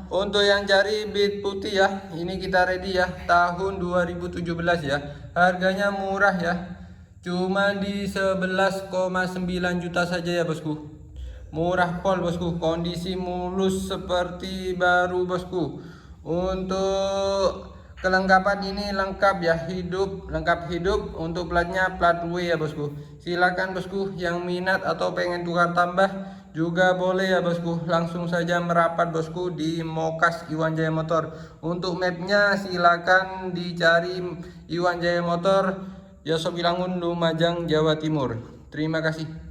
untuk yang cari Beat putih ya, ini kita ready ya, tahun 2017 ya. Harganya murah ya, cuma di 11,9 juta saja ya bosku. Murah pol bosku, kondisi mulus seperti baru bosku. Untuk kelengkapan ini lengkap ya, lengkap hidup. Untuk platnya plat W ya bosku. Silakan bosku yang minat atau pengen tukar tambah juga boleh ya bosku, langsung saja merapat bosku di Mokas Iwan Jaya Motor. Untuk mapnya silakan dicari Iwan Jaya Motor, Yosobilangun, Lumajang, Jawa Timur. Terima kasih.